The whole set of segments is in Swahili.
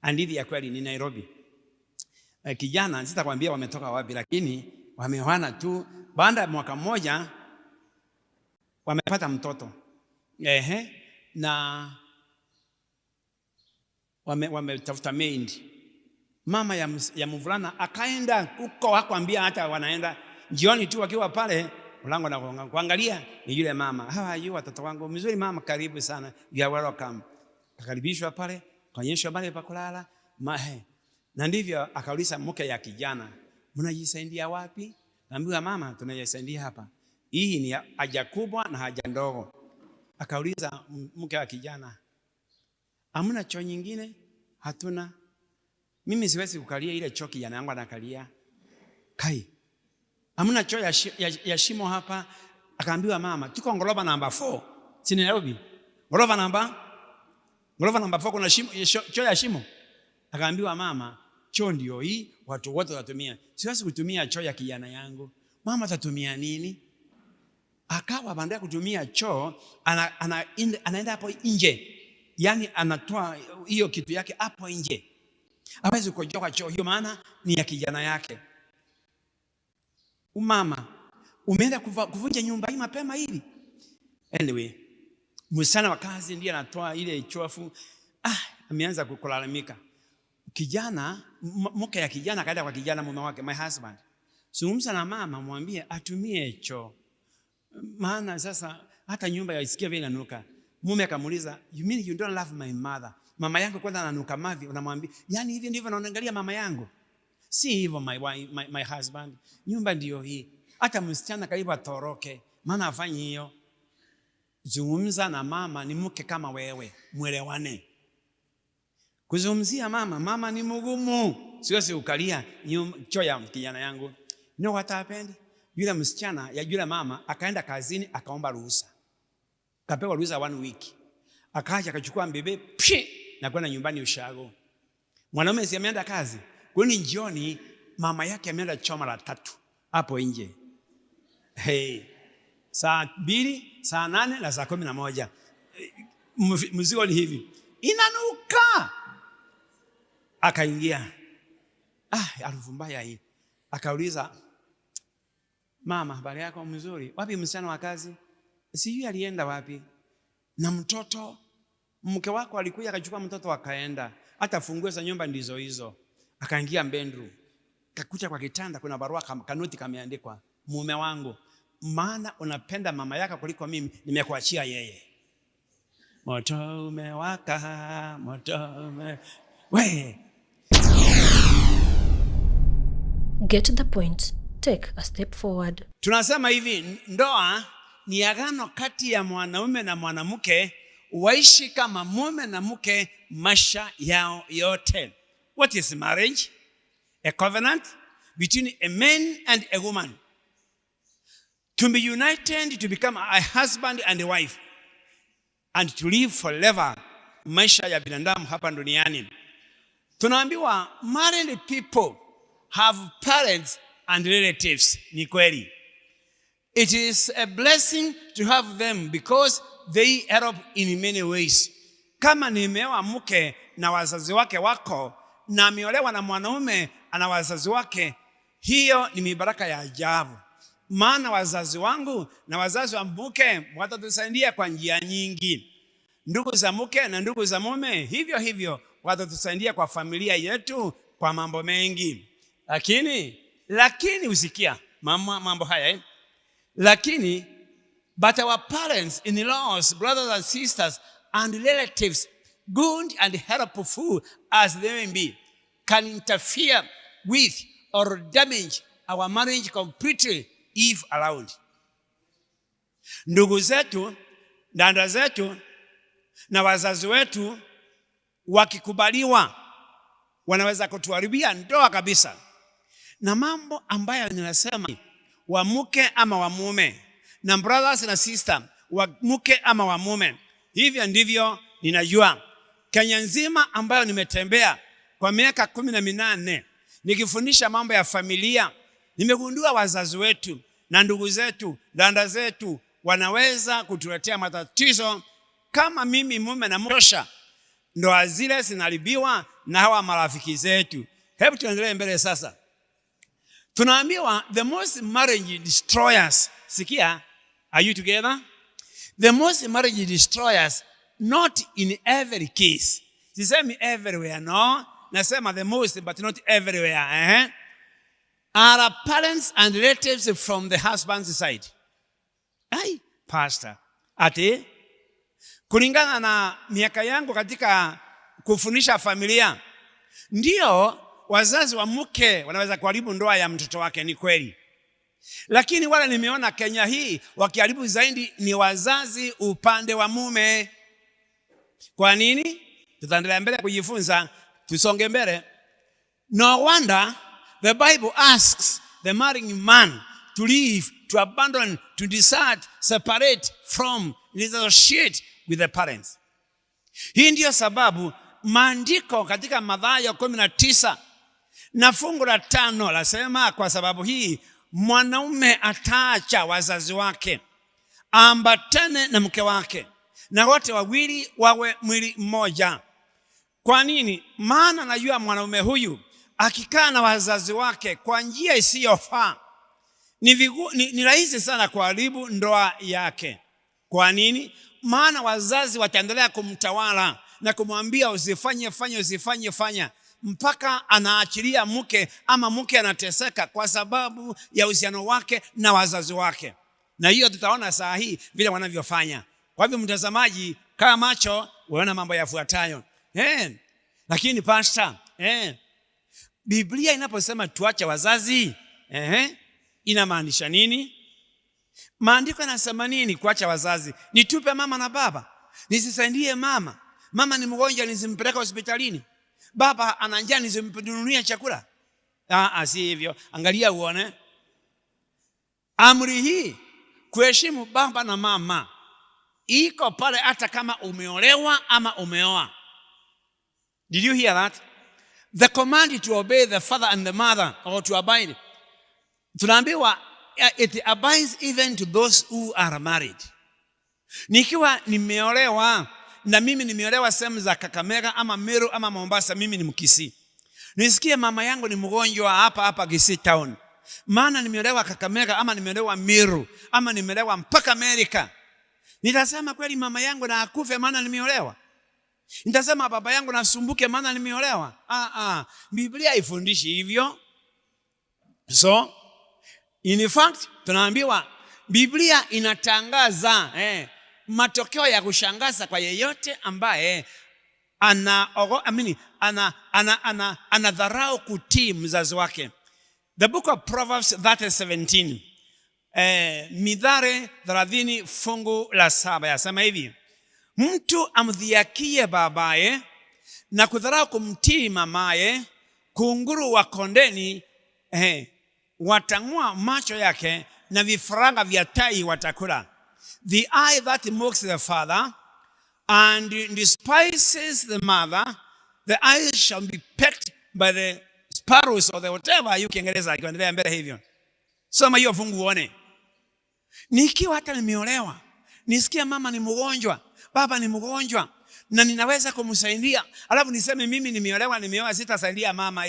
Hadithi ya kweli ni Nairobi. Kijana sitakwambia wametoka wapi, lakini wameoana tu, baada ya mwaka mmoja wamepata mtoto. Na wametafuta maid. Mama ya mvulana akaenda huko, hakuambia hata wanaenda. Jioni tu wakiwa pale mlango na kuangalia ni yule mama. How are you watoto wangu? Mzuri mama, karibu sana. You are welcome. Akaribishwa pale, kaonyeshwa pale pa kulala. Na ndivyo akauliza mke ya kijana, mnajisaidia wapi? Naambiwa mama, tunajisaidia hapa. Hii ni haja kubwa na haja ndogo. Akauliza mke wa kijana, hamna choo nyingine? Hatuna. Mimi siwezi kukalia ile choo kijana yangu anakalia. Kai, hamna choo ya shimo hapa? Akaambiwa mama, tuko ngorofa namba 4. Si Nairobi. Ngorofa namba 4 kuna shimo, choo ya shimo. Akaambiwa mama, choo ndio hii, watu wote watatumia. Siwezi kutumia choo ya kijana yangu. Mama atatumia nini? Akawa baada kutumia choo anaenda hapo nje. Yaani anatoa hiyo kitu yake hapo nje. Hawezi kujoka choo hiyo, maana ni ya kijana yake. Mama, umeenda kuvunja nyumba hii mapema hivi? Anyway, msana wa kazi ndiye anatoa ile chofu. Ameanza kulalamika. Kijana, mke ya kijana kaenda kwa kijana mume wake, my husband, zungumza na mama, mwambie atumie choo. Maana sasa hata nyumba yaisikia vile inanuka. Mume akamuuliza, you mean you don't love my mother? Mama yangu kwanza ananuka mavi, unamwambia yani hivi ndivyo naangalia mama yangu? Si hivyo my husband. Nyumba ndio hii. Hata msichana karibu atoroke, maana afanye hiyo. Zungumza na mama, ni mke kama wewe, mwelewane. Kuzungumzia mama ni mgumu. Siwezi ukalia choo ya kijana yangu. You know what happened? Yule msichana ya yule mama akaenda kazini, akaomba ruhusa. Kapewa ruhusa 1 week. Akaja akachukua mbebe na kwenda nyumbani ushago. Mwanaume si ameenda kazi. Kwani jioni mama yake ameenda choo mara 3 hapo nje. Saa 2, saa 8 na saa 11. Mzigo ni hivi. Inanuka. Akaingia. Harufu mbaya hii. Akauliza, mama, habari yako mzuri? Wapi msichana wa kazi? Sijui alienda wapi. Na mtoto, mke wako alikuja akachukua mtoto akaenda. Hata funguo za nyumba ndizo hizo. Akaingia bedroom. Kakuta kwa kitanda kuna barua kanoti kameandikwa, mume wangu, maana unapenda mama yako kuliko mimi, nimekuachia yeye. Moto umewaka, we. Get the point. Take a step forward. Tunasema hivi, ndoa ni agano kati ya mwanaume na mwanamke, waishi kama mume na mke maisha yao yote. What is marriage? A covenant between a man and a woman to be united to become a husband and a wife and to live forever maisha ya binadamu hapa duniani. Tunaambiwa married people have parents and relatives. Ni kweli. It is a blessing to have them because they help in many ways. Kama nimeoa mke na wazazi wake wako, na ameolewa na mwanaume ana wazazi wake, hiyo ni mibaraka ya ajabu. Maana wazazi wangu na wazazi wa mke watatusaidia kwa njia nyingi. Ndugu za mke na ndugu za mume hivyo watatusaidia kwa familia yetu kwa mambo mengi. Lakini usikia mambo haya lakini but our parents, in-laws, brothers and sisters and relatives, good and helpful as they may be, can interfere with or damage our marriage completely if allowed. Ndugu zetu, dada zetu na wazazi wetu wakikubaliwa wanaweza kutuharibia ndoa kabisa. Na mambo ambayo ninasema wa mke ama wa mume, na brothers na sister wa mke ama wa mume, hivyo ndivyo ninajua. Kenya nzima ambayo nimetembea kwa miaka 18 nikifundisha mambo ya familia, nimegundua wazazi wetu na ndugu zetu, dada zetu wanaweza kutuletea matatizo kama mimi mume na mrosha. Ndoa zile zinaribiwa na hawa marafiki zetu. Hebu tuendelee mbele sasa. Tunaambiwa the most marriage destroyers. Sikia, are you together? The most marriage destroyers, not in every case. Sisemi everywhere, no. Nasema the most, but not everywhere. Are parents and relatives from the husband's side. Ai, pastor. Ati, kulingana na miaka yangu katika kufundisha familia, ndio wazazi wa mke wanaweza kuharibu ndoa ya mtoto wake, ni kweli. Lakini wale nimeona Kenya hii wakiharibu zaidi ni wazazi upande wa mume. Kwa nini? Tutaendelea mbele kujifunza, tusonge mbele. No wonder the Bible asks the marrying man to leave, to abandon, to desert, separate from, disassociate with the parents. Hii ndio sababu maandiko katika Mathayo 19 na fungu la 5 lasema, kwa sababu hii mwanaume ataacha wazazi wake, ambatane na mke wake, na wote wawili wawe mwili mmoja. Kwa nini? Maana najua mwanaume huyu akikaa na wazazi wake kwa njia isiyofaa, ni rahisi sana kuharibu ndoa yake. Kwa nini? Maana wazazi wataendelea kumtawala na kumwambia usifanye fanya, mpaka anaachilia mke, ama mke anateseka kwa sababu ya uhusiano wake na wazazi wake. Na hiyo tutaona saa hii vile wanavyofanya. Kwa hivyo mtazamaji, kaa macho uone mambo yafuatayo. Lakini pastor, Biblia inaposema tuache wazazi, inamaanisha nini? Maandiko yanasema nini kuacha wazazi? Nitupe mama na baba? Nisisaidie mama? Mama ni mgonjwa nisimpeleka hospitalini? Baba ana njaa nisimnunulia chakula? Si hivyo. Angalia uone. Amri hii kuheshimu baba na mama iko pale hata kama umeolewa ama umeoa. Did you hear that? The command to obey the father and the mother, or to abide, tunaambiwa it abides even to those who are married. Nikiwa nimeolewa, na mimi nimeolewa sehemu za Kakamega ama Meru ama Mombasa, mimi ni Mkisii, nisikie mama yangu ni mgonjwa hapa Kisii town, maana nimeolewa Kakamega ama nimeolewa Meru ama nimeolewa mpaka Amerika, nitasema kweli mama yangu na akufe maana nimeolewa? Nitasema baba yangu na sumbuke maana nimeolewa? Biblia haifundishi hivyo. So in fact tunaambiwa Biblia inatangaza matokeo ya kushangaza kwa yeyote ambaye anadharau kutii mzazi wake. The book of Proverbs 30:17, Mithali 30 fungu la 7 yasema hivi: mtu amdhiakie babaye na kudharau kumtii mamaye, kunguru wa kondeni watang'oa macho yake, na vifaranga vya tai watakula. The eye that mocks the father and despises the mother, the eyes shall be pecked by the sparrows, or the whatever you Kiingereza ikiendelea mbele hivyo. Soma hiyo fungu uone. Nikiwa hata nimeolewa, nisikia mama ni mgonjwa, baba ni mgonjwa, na ninaweza kumsaidia, alafu niseme mimi nimeoa sitasaidia mama.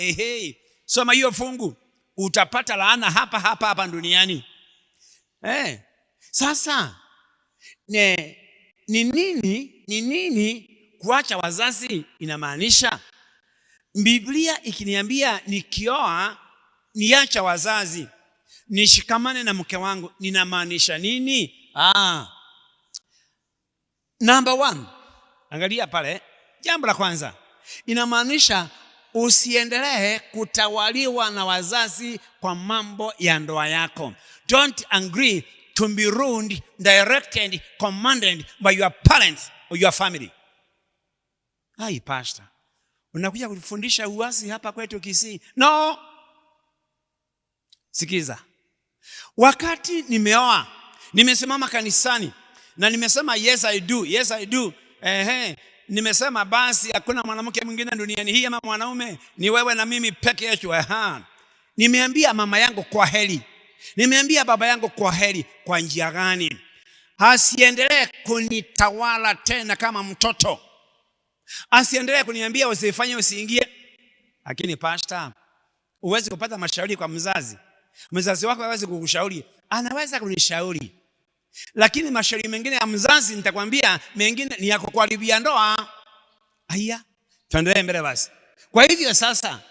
Soma hiyo fungu, utapata laana hapa duniani. Sasa ni nini kuacha wazazi inamaanisha? Biblia ikiniambia nikioa niacha wazazi nishikamane na mke wangu, ninamaanisha nini? Number 1, angalia pale. Jambo la kwanza, inamaanisha usiendelee kutawaliwa na wazazi kwa mambo ya ndoa yako. Don't agree to be ruled, directed, commanded by your parents or your family. Pastor, unakuja kufundisha uasi hapa kwetu Kisii? No. Sikiza. Wakati nimeoa, nimesimama kanisani na nimesema yes I do. Nimesema basi hakuna mwanamke mwingine duniani hii ama mwanaume, ni wewe na mimi peke yetu. Nimeambia mama yangu kwa heri, nimeambia baba yangu kwa heri. Kwa njia gani? Asiendelee kunitawala tena kama mtoto. Asiendelee kuniambia usifanye usiingie. Lakini pastor, uwezi kupata mashauri kwa mzazi. Mzazi wako hawezi kukushauri, anaweza kunishauri. Lakini mashauri mengine ya mzazi nitakwambia mengine ni ya kukuharibia ndoa. Haya, tuendelee mbele basi. Kwa hivyo sasa,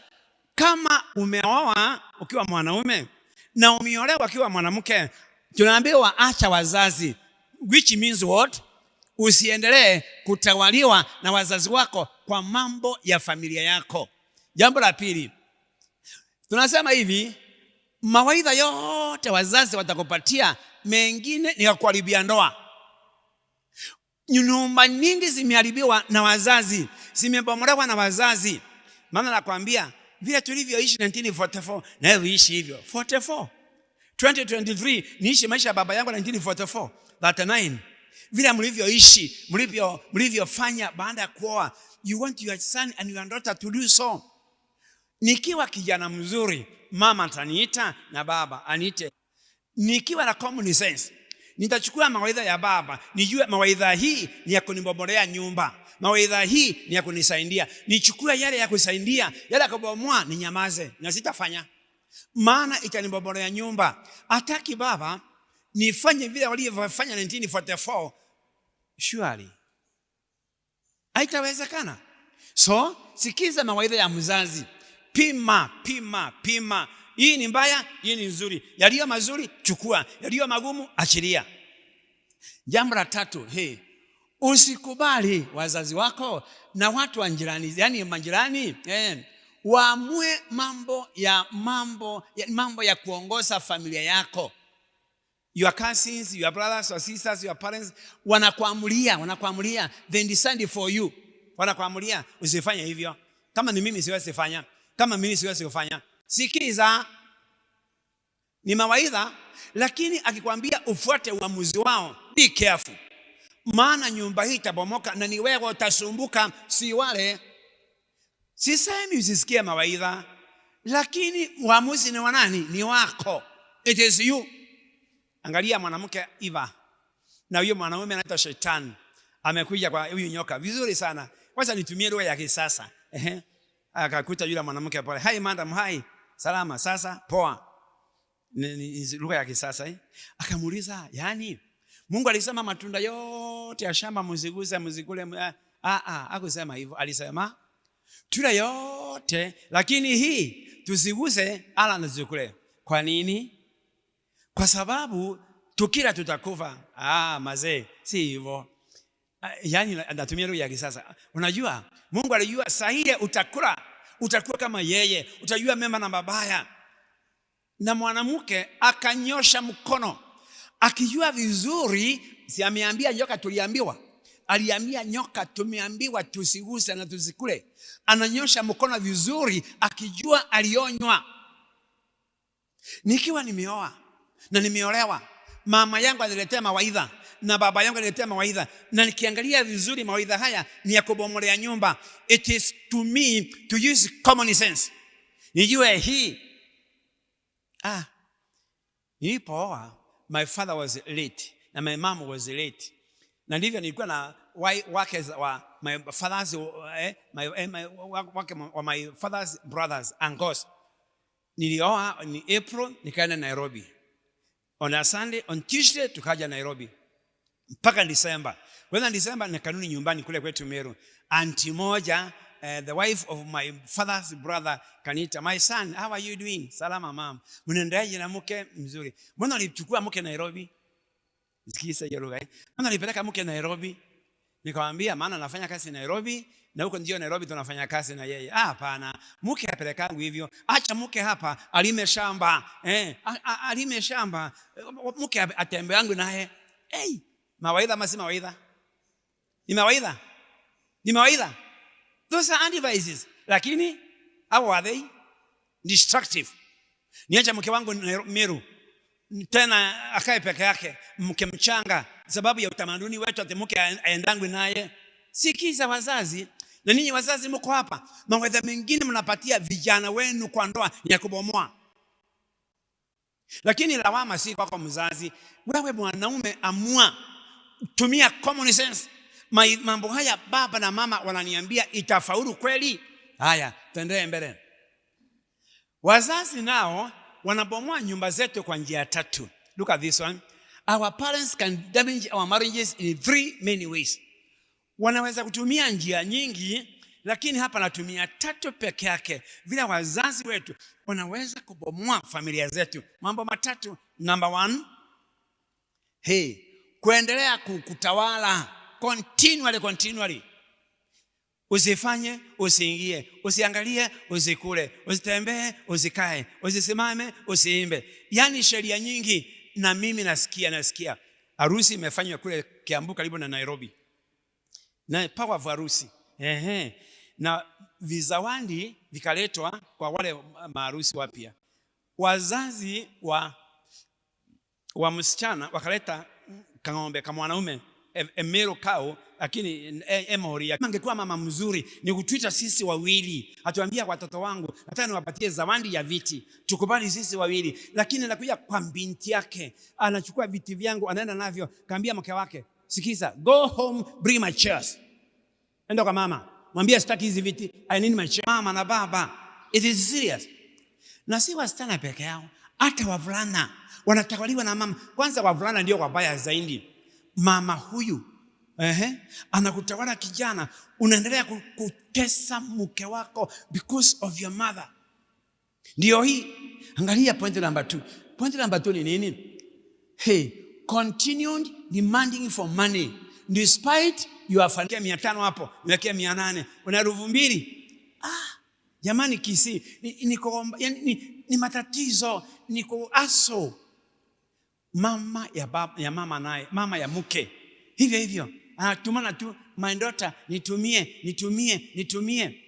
kama umeoa ukiwa mwanaume na umeolewa ukiwa mwanamke, tunaambiwa acha wazazi, which means what? Usiendelee kutawaliwa na wazazi wako kwa mambo ya familia yako. Jambo la pili, tunasema hivi, mawaidha yote wazazi watakupatia mengine ni ya kuharibia ndoa. Nyumba nyingi zimeharibiwa na wazazi, zimebomolewa na wazazi. Maana nakwambia vile tulivyoishi 1944 na wewe uishi hivyo 44. 2023 niishi maisha ya baba yangu 1944, 39. Vile mlivyoishi, mlivyofanya baada ya kuoa, you want your son and your daughter to do so. Nikiwa kijana mzuri, mama ataniita na baba aniite. Nikiwa na common sense, nitachukua mawaidha ya baba, nijue mawaidha hii ni ya kunibomolea nyumba, mawaidha hii ni ya kunisaidia. Nichukue yale ya kusaidia, yale ya kubomoa ninyamaze na sitafanya, maana itanibomolea nyumba. Hataki baba nifanye vile walivyofanya 1944. Surely haitawezekana. So sikiza mawaidha ya mzazi. Pima. Hii ni mbaya, hii ni nzuri. Yaliyo mazuri chukua, yaliyo magumu achilia. Jambo la tatu, usikubali wazazi wako na watu wa jirani, yani majirani, waamue mambo ya kuongoza familia yako. Your cousins, your brothers or sisters, your parents wanakuamulia, they decide for you. Wanakuamulia usifanye hivyo. Kama ni mimi siwezi fanya, kama mimi siwezi kufanya. Sikiza, ni mawaidha, lakini akikwambia ufuate uamuzi wao, be careful. Maana nyumba hii itabomoka na ni wewe utasumbuka, si wale. Sisemi usisikie mawaidha, lakini uamuzi ni wa nani? Ni wako. It is you. Angalia mwanamke Eva na huyo mwanaume anaitwa Shetani, amekuja kwa huyu nyoka vizuri sana. Kwanza nitumie lugha ya kisasa. Akakuta yule mwanamke pale, "Hi madam, hi. Salama, sasa poa." Ni lugha ya kisasa. Akamuuliza, "Yani Mungu alisema matunda yote ya shamba msiguze, msikule." Hakusema hivyo. Alisema tunda yote, lakini hii tusiguse ala nzikule. Kwa nini? Kwa sababu tukila tutakufa. Mazee, si hivyo. Yani anatumia lugha ya kisasa. Unajua, Mungu alijua sahihi utakuwa kama yeye, utajua mema na mabaya. Na mwanamke akanyosha mkono, akijua vizuri, si ameambia nyoka tuliambiwa. Aliambia nyoka tumeambiwa tusiguse na tusikule. Ananyosha mkono vizuri, akijua alionywa. Nikiwa nimeoa na nimeolewa, mama yangu aliletea mawaidha na baba yangu aliletea mawaidha, na nikiangalia vizuri mawaidha haya ni ya kubomolea nyumba. It is to me to use common sense. Nijue hii. Nilipooa, my father was late na my mom was late. Na ndivyo nilikuwa na wake wa my father's my father's brothers uncles. Nilioa ni April, nikaenda Nairobi. On a Sunday, on Tuesday tukaja Nairobi. Mpaka December. When December nikarudi nyumbani kule kwetu Meru. Auntie moja, the wife of my father's brother, kanita, "My son, how are you doing?" "Salama mom." "Mnaendaje na mke?" "Mzuri." "Mbona ulichukua mke Nairobi?" Sikiza hiyo lugha. "Mbona ulipeleka mke Nairobi?" Nikamwambia, "Maana nafanya kazi Nairobi na huko ndio Nairobi tunafanya kazi na yeye." "Hapana, mke apelekangu hivyo. Acha mke hapa alime shamba." Alime shamba. Mke atembe yangu naye. Mawaidha masi mawaidha. Ni mawaidha. Ni mawaidha. Those are advices. Lakini how are they? Destructive. Niacha mke wangu Meru, tena akae peke yake, mke mchanga, sababu ya utamaduni wetu ati mke aendangu naye. Sikiza wazazi, na ninyi wazazi mko hapa, mawaidha mengine mnapatia vijana wenu kwa ndoa ya kubomoa. Lakini lawama si kwako mzazi. Wewe mwanaume amua, tumia common sense. Mambo haya baba na mama wananiambia itafaulu kweli? Haya, tuendelee mbele. Wazazi nao wanabomoa nyumba zetu kwa njia tatu. Look at this one. Our parents can damage our marriages in 3 main ways. Wanaweza kutumia njia nyingi, lakini hapa natumia 3 peke yake. Vile wazazi wetu wanaweza kubomoa familia zetu. Mambo matatu. Number 1, kuendelea kutawala continually. Usifanye, usiingie, usiangalie, usikule, usitembee, usikae, usisimame, usiimbe. Yaani sheria nyingi. Na mimi nasikia harusi imefanywa kule Kiambu karibu na Nairobi. Na power for harusi. Na vizawandi vikaletwa kwa wale maharusi wapya. Wazazi wa msichana wakaleta kang'ombe kama mwanaume, emero kao, lakini emori. Angekuwa mama mzuri ni kutuita sisi wawili, atuambia watoto wangu nataka niwapatie zawadi ya viti, tukubali sisi wawili. Lakini anakuja kwa binti yake, anachukua viti vyangu anaenda navyo, kaambia mke wake, sikiza, go home, bring my chairs. Enda kwa mama, mwambie sitaki hizi viti, I need my chair. Mama na baba, it is serious. Na si wasichana peke yao, hata wavulana wanatawaliwa na mama. Kwanza wavulana ndio wabaya zaidi. Mama huyu anakutawala kijana, unaendelea kutesa mke wako because of your mother. Ndio hii. Angalia point number 2. Point number 2 ni nini? Continued demanding for money despite you have 500 hapo, niwekea 800, una 2000. Jamani, kisi ni matatizo, niko aso. Mama ya baba, ya mama naye, mama ya mke hivyo anatumana tu, my daughter, nitumie.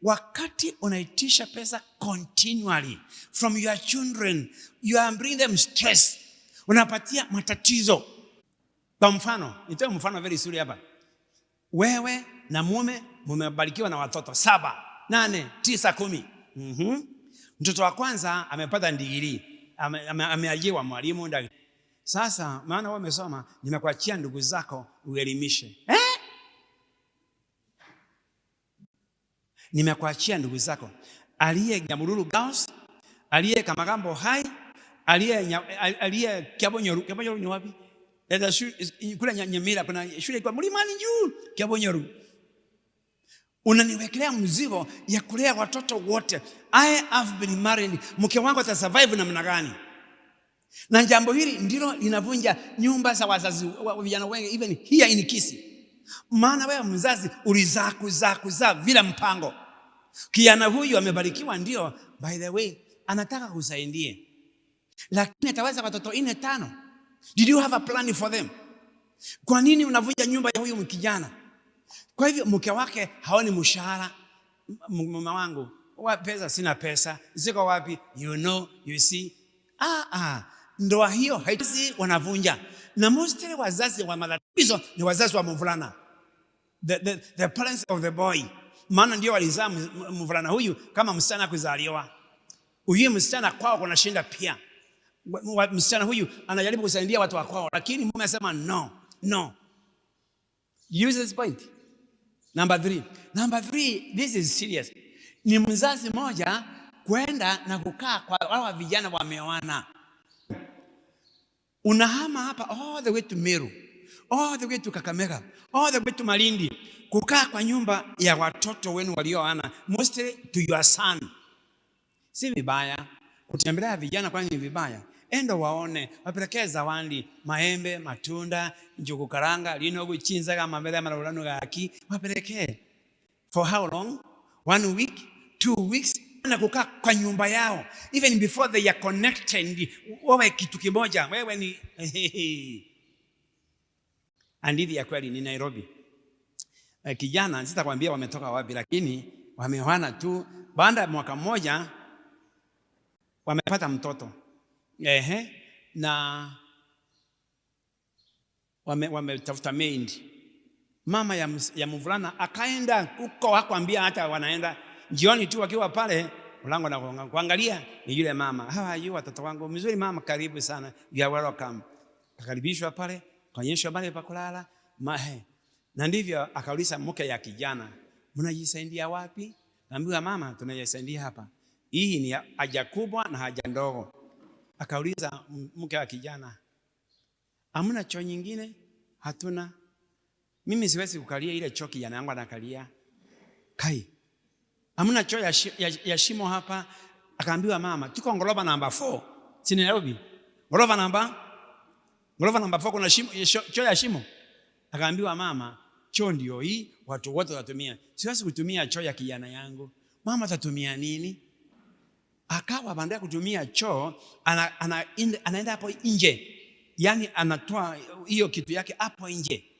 Wakati unaitisha pesa continually from your children, you are bringing them stress, unapatia matatizo. Kwa mfano, nitoe mfano very serious hapa. Wewe na mume mmebarikiwa na watoto 7, 8, 9, 10. Mtoto wa kwanza amepata degree, ameajiriwa mwalimu ndani. Sasa maana wewe umesoma, nimekuachia ndugu zako uelimishe. Nimekuachia ndugu zako, aliye Nyamururu Girls, aliye Kamagambo High, aliye Kiabonyoru ni wapi? Kule Nyamira kuna shule kwa Mlimani juu, Kiabonyoru. Unaniwekelea mzigo ya kulea watoto wote. I have been married. Mke wangu ata survive namna gani? Na jambo hili ndilo linavunja nyumba za wazazi wa vijana wengi, even here in Kisii. Maana wewe mzazi ulizaa bila mpango. Kijana huyu amebarikiwa ndio, by the way, anataka kusaidia. Lakini ataweza watoto 4, 5. Did you have a plan for them? Kwa nini unavunja nyumba ya huyu kijana? Kwa hivyo mke wake haoni mshahara. Mama wangu, pesa sina pesa. Ziko wapi? You see. Ndoa hiyo haitasi wanavunja. Na mostly wazazi wa matatizo ni wazazi wa mvulana. The parents of the boy. Maana ndio walizaa mvulana huyu kama msichana kuzaliwa. Huyu msichana kwao kuna shinda pia. Msichana huyu anajaribu kusaidia watu wa kwao, lakini mume anasema no. Use this point. Number 3, this is serious. Ni mzazi moja kwenda na kukaa kwa wale vijana wameoana. Unahama hapa all the way to Meru, all the way to Kakamega, all the way to Malindi, kukaa kwa nyumba ya watoto wenu walioana, mostly to your son. Si vibaya kutembelea vijana, kwani ni vibaya? Endo waone, wapelekee zawadi, maembe, matunda, njugu karanga, linogu chinza kama mbele marulano gaki, wapelekee. For how long? 1 week, 2 weeks, na kukaa kwa nyumba yao. Even before they are connected, wawe kitu kimoja. Wewe ni hadithi ya kweli ni Nairobi. Kijana, sitakwambia wametoka wapi, lakini wameoana tu, baada ya mwaka mmoja wamepata mtoto. Na wametafuta maid. Mama ya mvulana akaenda huko, hakuambia hata wanaenda. Jioni tu wakiwa pale mlango na kuangalia, ni yule mama. How are you, watoto wangu? Mzuri mama, karibu sana. You are welcome. Akaribishwa pale, kaonyeshwa pale pa kulala. Na ndivyo akauliza mke ya kijana, mnajisaidia wapi? Naambiwa mama, tunajisaidia hapa. Hii ni haja kubwa na haja ndogo. Akauliza mke wa kijana, hamna choo nyingine? Hatuna. Mimi siwezi kukalia ile choo kijana yangu anakalia. Kai, hamna choo ya shimo hapa? Akaambiwa mama, tuko ngorofa namba 4 chini Nairobi. Ngorofa namba 4 kuna choo ya shimo. Akaambiwa mama, choo ndio hii, watu wote watatumia. Siwezi kutumia choo ya kijana yangu. Mama atatumia nini? Akawa baada kutumia choo anaenda hapo nje. Yaani anatoa hiyo kitu yake hapo nje.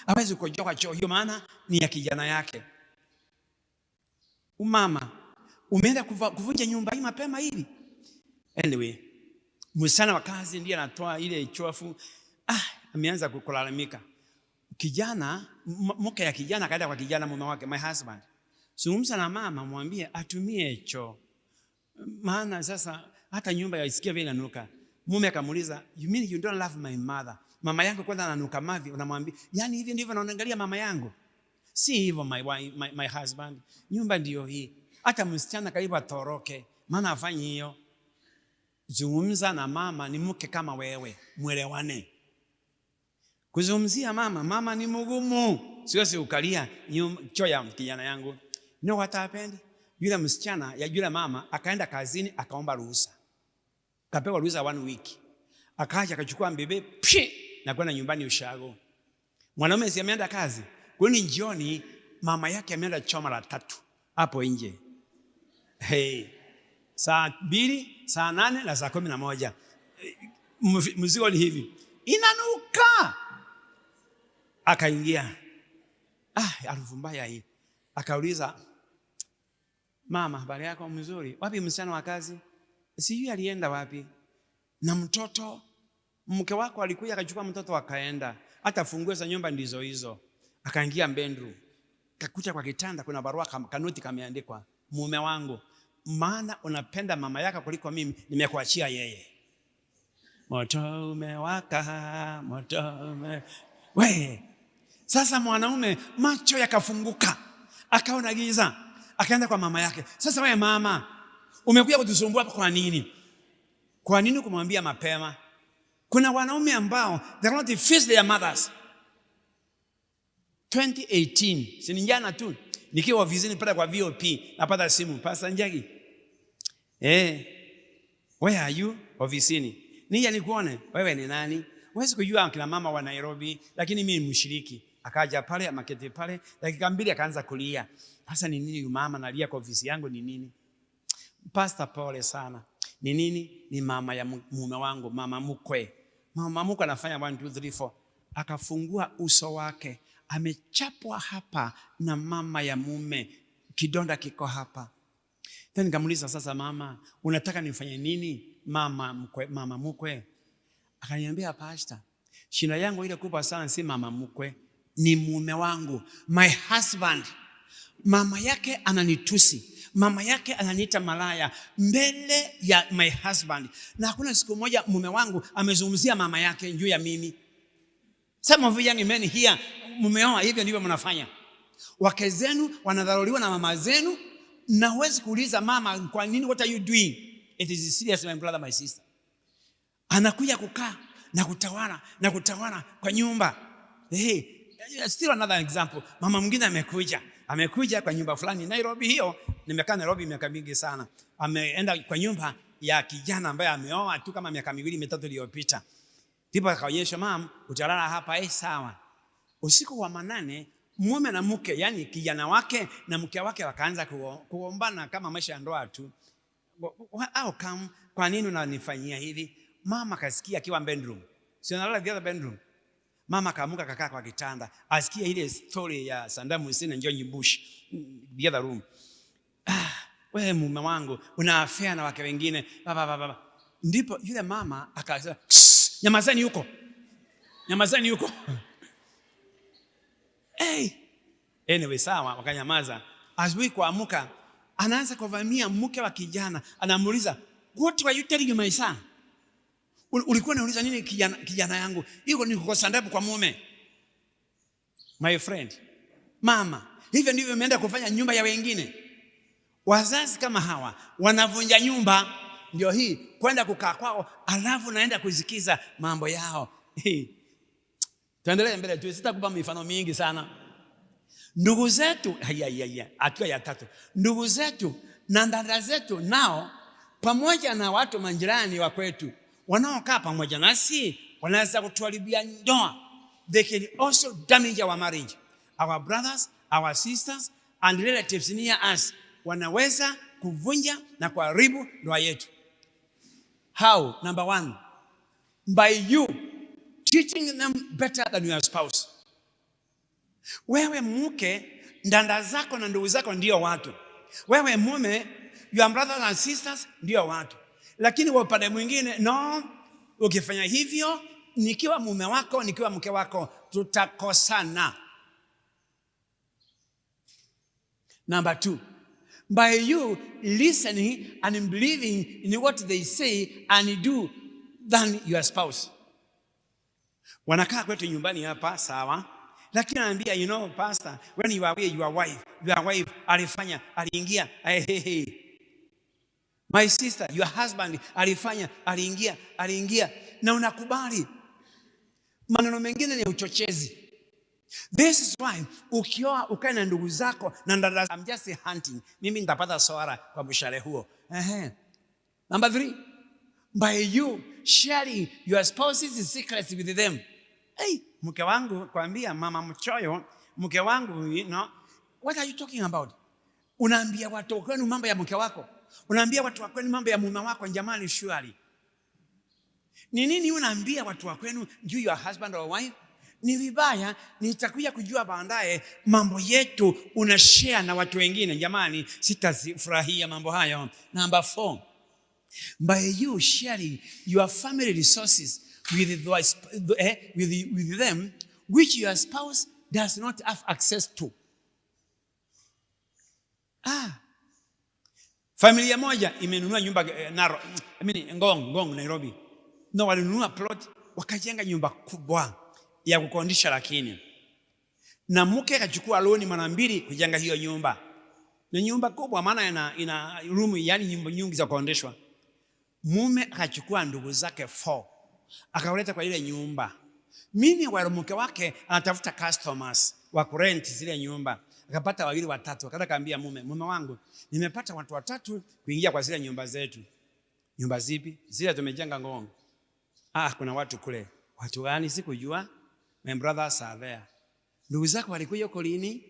Hawezi kujoka choo hiyo, maana ni ya kijana yake. Mama, umeenda kuvunja nyumba hii mapema hivi? Anyway, msana wa kazi ndiye anatoa ile chofu. Ameanza kulalamika. Kijana, mke ya kijana kaenda kwa kijana mume wake, my husband. Zungumza na mama, mwambie atumie choo. Maana sasa hata nyumba yaisikia vile inanuka. Mume akamuuliza, you mean you don't love my mother? Mama yangu kwanza ananuka mavi, unamwambia yani hivi ndivyo naangalia mama yangu? Si hivyo my husband. Nyumba ndio hii. Hata msichana karibu atoroke, maana afanye hiyo. Zungumza na mama, ni mke kama wewe, mwelewane. Kuzungumzia mama ni mgumu. Siwezi ukalia choo ya kijana yangu. You know what happened? Yule msichana ya yule mama akaenda kazini, akaomba ruhusa. Kapewa ruhusa 1 week. Akaja akachukua mbebe na kwenda nyumbani ushago. Mwanaume si ameenda kazi. Kwani jioni mama yake ameenda choo mara 3 hapo nje. Saa 2, saa 8 na saa 11. Mzigo ni hivi. Inanuka. Akaingia. Harufu mbaya hii. Akauliza, mama, habari yako mzuri? Wapi msichana wa kazi? Sijui alienda wapi. Na mtoto, mke wako alikuja akachukua mtoto akaenda. Hata funguo za nyumba ndizo hizo. Akaingia bedroom. Kakuta kwa kitanda kuna barua kanoti kameandikwa, mume wangu, maana unapenda mama yako kuliko mimi, nimekuachia yeye. Moto umewaka, Sasa mwanaume macho yakafunguka. Akaona giza. Akaenda kwa mama yake. Sasa wewe mama, umekuja kutusumbua kwa nini? Kwa nini kumwambia mapema? Kuna wanaume ambao they are not the face their mothers. 2018, si jana tu, nikiwa ofisini pale kwa VOP, napata simu, Pastor Njagi. Where are you? Ofisini. Nije nikuone, wewe ni nani? Huwezi kujua kina mama wa Nairobi, lakini mimi ni mshiriki. Akaja pale, amaketi pale, dakika 2 akaanza kulia. Sasa ni nini mama nalia kwa ofisi yangu ni nini? Pastor, pole sana. Ni nini? Ni mama ya mume wangu, mama mkwe. Mama mkwe anafanya 1 2 3 4. Akafungua uso wake. Amechapwa hapa na mama ya mume. Kidonda kiko hapa. Then nikamuuliza, sasa mama, unataka nifanye nini? Mama mkwe. Akaniambia, pastor, shida yangu ile kubwa sana si mama mkwe, ni mume wangu, my husband. Mama yake ananitusi. Mama yake ananiita malaya mbele ya my husband. Na hakuna siku moja mume wangu amezungumzia mama yake juu ya mimi. Some of you young men here, mumeoa hivyo ndivyo mnafanya. Wake zenu wanadharauliwa na mama zenu, na huwezi kuuliza mama, kwa nini, what are you doing? It is serious, my brother, my sister. Anakuja kukaa na kutawala kwa nyumba. Still another example. Mama mwingine amekuja kwa nyumba fulani Nairobi hiyo. Nimekaa Nairobi miaka mingi sana. Ameenda kwa nyumba ya kijana ambaye ameoa tu kama miaka 2 3 iliyopita. Ndipo akaonyesha, mama, utalala hapa. Sawa. Usiku wa manane, mume na mke, yani kijana wake na mke wake wakaanza kuombana kama maisha ya ndoa tu. Kwa nini unanifanyia hivi? Mama kasikia akiwa bedroom. Si analala the other bedroom. Mama kaamuka kakaa kwa kitanda. Asikia ile story ya Saddam Hussein and George Bush, the other room. Wewe mume wangu una affair na wake wengine. Baba. Ndipo yule mama akasema, nyamazeni huko. Anyway, sawa, wakanyamaza. Asubuhi kuamka, anaanza kuvamia mke wa kijana. Anamuuliza, what were you telling my son? Ulikuwa unauliza nini kijana yangu? Hiko ni kukosa adabu kwa mume. My friend, mama, hivyo ndivyo umeenda kufanya nyumba ya wengine. Wazazi kama hawa wanavunja nyumba. Ndio hii kwenda kukaa kwao, alafu naenda kusikiza mambo yao. Tuendelee mbele tu, sitakupa mifano mingi sana. Ndugu zetu, hatua ya 3. Ndugu zetu na dada zetu nao pamoja na watu majirani wa kwetu wanaokaa pamoja nasi wanaweza kutuharibia ndoa. They can also damage our marriage. Our brothers, our sisters and relatives near us wanaweza kuvunja na kuharibu ndoa yetu. How? Number 1, by you teaching them better than your spouse. Wewe mke, dada zako na ndugu zako ndio watu. Wewe mume, your brothers and sisters ndio watu. Lakini kwa upande mwingine, no, ukifanya hivyo, nikiwa mume wako, nikiwa mke wako, tutakosana. Number 2, by you listening and believing in what they say and do than your spouse. Wanakaa kwetu nyumbani hapa, sawa. Lakini anaambia, you know pastor, when you are away, your wife alifanya, aliingia, hey. My sister, your husband alifanya, aliingia. Na unakubali. Maneno mengine ni uchochezi. This is why ukioa ukae na ndugu zako na dada, I'm just hunting, mimi nitapata soara kwa mshale huo. Number 3, by you sharing your spouse's secrets with them. Mke wangu kwambia mama mchoyo, mke wangu, you know, what are you talking about? Unaambia watu wako mambo ya mke wako, unaambia watu wako mambo ya mume wako. Jamani, surely ni nini unaambia watu wako juu your husband or wife? Ni vibaya. Nitakuja kujua baadaye mambo yetu unashare na watu wengine. Jamani, sitafurahia mambo hayo. Number 4, by you sharing your family resources with them which your spouse does not have access to. Familia moja imenunua nyumba Ngong Nairobi. Na walinunua plot, wakajenga nyumba kubwa ya kukondisha, lakini na mke akachukua loan mara 2 kujenga hiyo nyumba. Ni nyumba kubwa, maana ina room, yani nyumba nyingi za kuondeshwa. Mume akachukua ndugu zake 4 akawaleta kwa ile nyumba. Mimi wa mke wake anatafuta customers wa kurent zile nyumba. Akapata 2 3, akaambia mume wangu, nimepata watu 3 kuingia kwa zile nyumba zetu. Nyumba zipi? Zile tumejenga Ngong. Kuna watu kule. Watu gani? Sikujua. My brothers are there. Ndugu zako walikuja huko lini?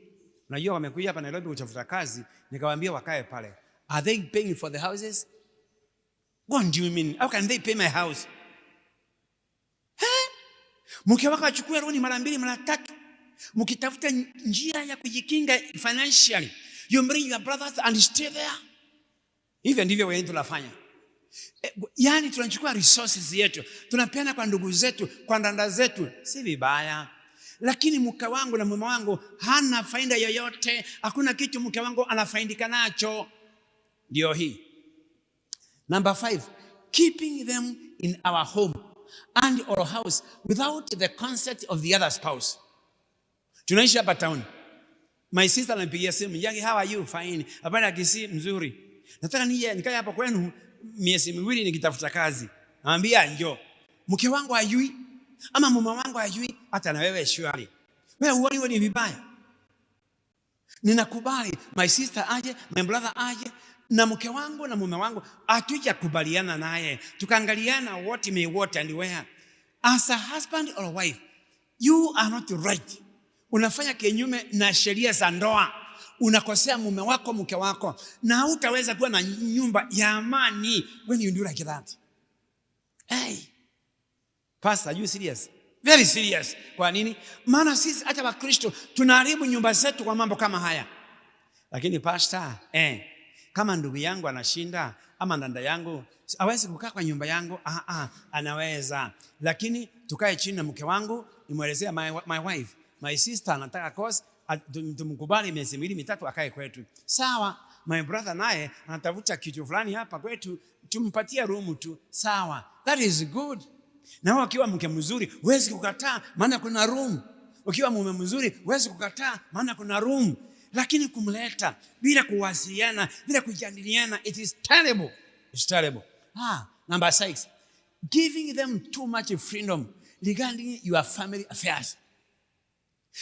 Unajua wamekuja hapa Nairobi kutafuta kazi. Nikawaambia wakae pale. Are they paying for the houses? What do you mean? How can they pay my house? Mke wako achukue loan mara 2 mara 3. Mkitafuta njia ya kujikinga financially, you bring your brothers and stay there. Hivyo ndivyo wewe tunafanya. Yani tunachukua resources yetu, tunapeana kwa ndugu zetu, kwa dada zetu. Si vibaya. Lakini mke wangu na mume wangu hana faida yoyote, hakuna kitu mke wangu anafaidika nacho. Ndio hii. Number 5, keeping them in our home and or house without the consent of the other spouse. Tunaishi hapa town. My sister ananipigia simu, Njagi, how are you? Fine. Hapana kisi mzuri. Nataka nije nikae hapa kwenu miezi 2 nikitafuta kazi. Naambia njoo. Mke wangu hajui ama mume wangu hajui, hata na wewe surely. Wewe uone ni vibaya. Ninakubali my sister aje, my brother aje, na mke wangu na mume wangu atuja kubaliana naye. Tukaangaliana what may what and where. As a husband or a wife, you are not right. Unafanya kinyume na sheria za ndoa. Unakosea mume wako, mke wako, na hutaweza kuwa na nyumba ya amani when you do like that. Pastor, are you serious? Very serious. Kwa nini? Maana sisi hata Wakristo tunaharibu nyumba zetu kwa mambo kama haya. Lakini pastor, kama ndugu yangu anashinda ama dada yangu hawezi kukaa kwa nyumba yangu, anaweza. Lakini tukae chini na mke wangu, nimwelezea my wife, my sister anataka course, tumkubali miezi 2 3 akae kwetu. Sawa. My brother naye anatafuta kitu fulani hapa kwetu, tumpatie room tu. Sawa. That is good. Na ukiwa mke mzuri huwezi kukataa, maana kuna room. Ukiwa mume mzuri huwezi kukataa, maana kuna room. Lakini kumleta bila kuwasiliana, bila kujadiliana, it is terrible. It's terrible. Number 6. Giving them too much freedom regarding your family affairs.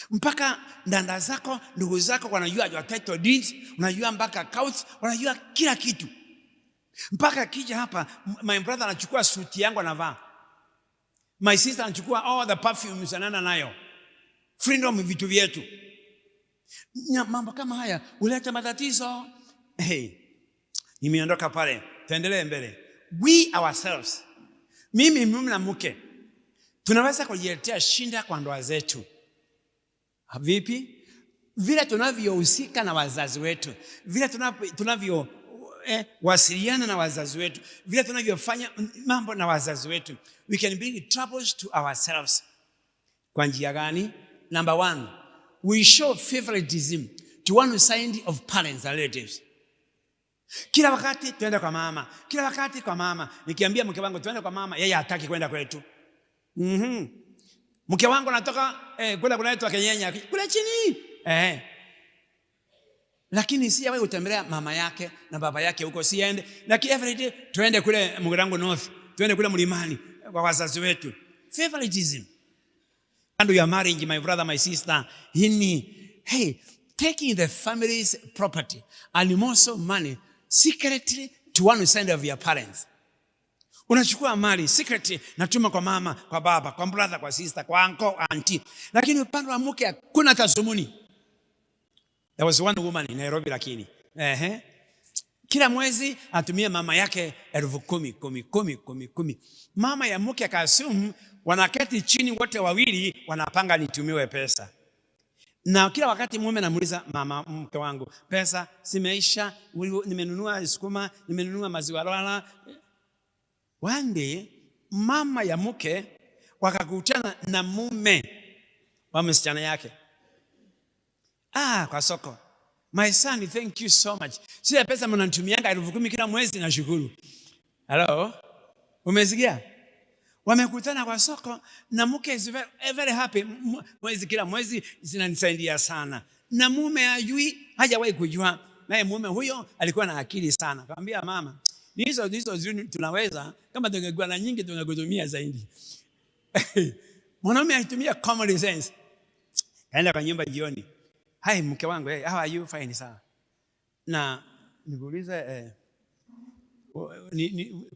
Mpaka dada zako, ndugu zako wanajua your title deeds, wanajua mpaka accounts, wanajua kila kitu. Mpaka kija hapa, my brother anachukua suti yangu anavaa. My sister anachukua all the perfumes anaenda nayo. Freedom vitu vyetu. Mambo kama haya huleta matatizo. Nimeondoka pale. Tuendelee mbele. We ourselves, mimi mume na mke, tunaweza kujiletea shinda kwa ndoa zetu. Vipi? Vile tunavyohusika na wazazi wetu, vile tunavyo wasiliana na wazazi wetu, vile tunavyofanya mambo na wazazi wetu, we can bring troubles to ourselves. Kwa njia gani? Number 1, we show favoritism to one side of parents and relatives. Kila wakati tuende kwa mama, kila wakati kwa mama. Nikiambia mke wangu tuende kwa mama, yeye hataki kwenda kwetu. Mke wangu anatoka kule kunaitwa Kenyanya kule chini. Lakini si wewe utembelea mama yake na baba yake huko siende. Lakini every day tuende kule Mugirango North, tuende kule mlimani kwa wazazi wetu. Favoritism. And your marriage, my brother, my sister, taking the family's property and also money secretly to one side of your parents. Unachukua mali secretly, natuma kwa mama, kwa baba, kwa brother, kwa sister, kwa uncle, auntie. Lakini upande wa mke kuna tasumuni. There was one woman in Nairobi lakini. Kila mwezi atumia mama yake 10,000. Mama ya mke akasum wanaketi chini wote wawili wanapanga nitumiwe pesa. Na kila wakati mume anamuuliza mama mke wangu, pesa zimeisha, nimenunua sukuma, nimenunua maziwa lala. One day mama ya mke wakakutana na mume wa msichana yake. Kwa soko. My son, thank you so much. Sio pesa mnanitumianga 10,000 kila mwezi na shukuru. Hello? Umesikia? Wamekutana kwa soko na mke is very happy. Kila mwezi zinanisaidia sana. Na mume hajui, hajawahi kujua. Naye mume huyo alikuwa na akili sana. Akamwambia mama, hizo tunaweza, kama tungekuwa na nyingi tungekutumia zaidi. Mwanaume alitumia common sense. Kaenda kwa nyumba jioni. Hi mke wangu, how are you? Fine sawa. Na nikuulize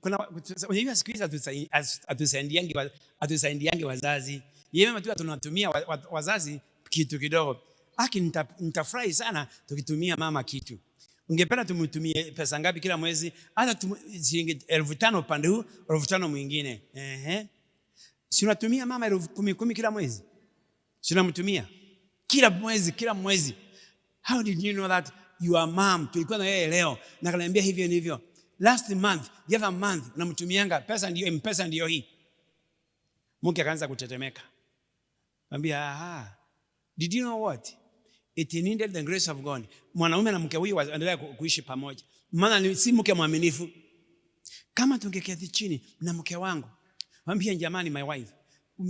kuna unajua siku hizi atusaidiangi wazazi. Yeye tu tunatumia wazazi kitu kidogo. Nitafurahi sana tukitumia mama kitu. Ungependa tumtumie pesa ngapi kila mwezi? Hata shilingi 5,000 pande huu, 5,000 mwingine. Si unatumia mama 10,000 kila mwezi? Si unamtumia kila mwezi. How did you know that your mom tulikuwa na yeye leo na kaniambia hivyo ndivyo? Last month, the other month, unamtumianga pesa ndio hii. Mke akaanza kutetemeka. Mwambia, did you know what? It needed the grace of God. Mwanaume na mke huyu waendelea kuishi pamoja. Maana si mke mwaminifu. Kama tungeketi chini na mke wangu, mwambie jamani, my wife,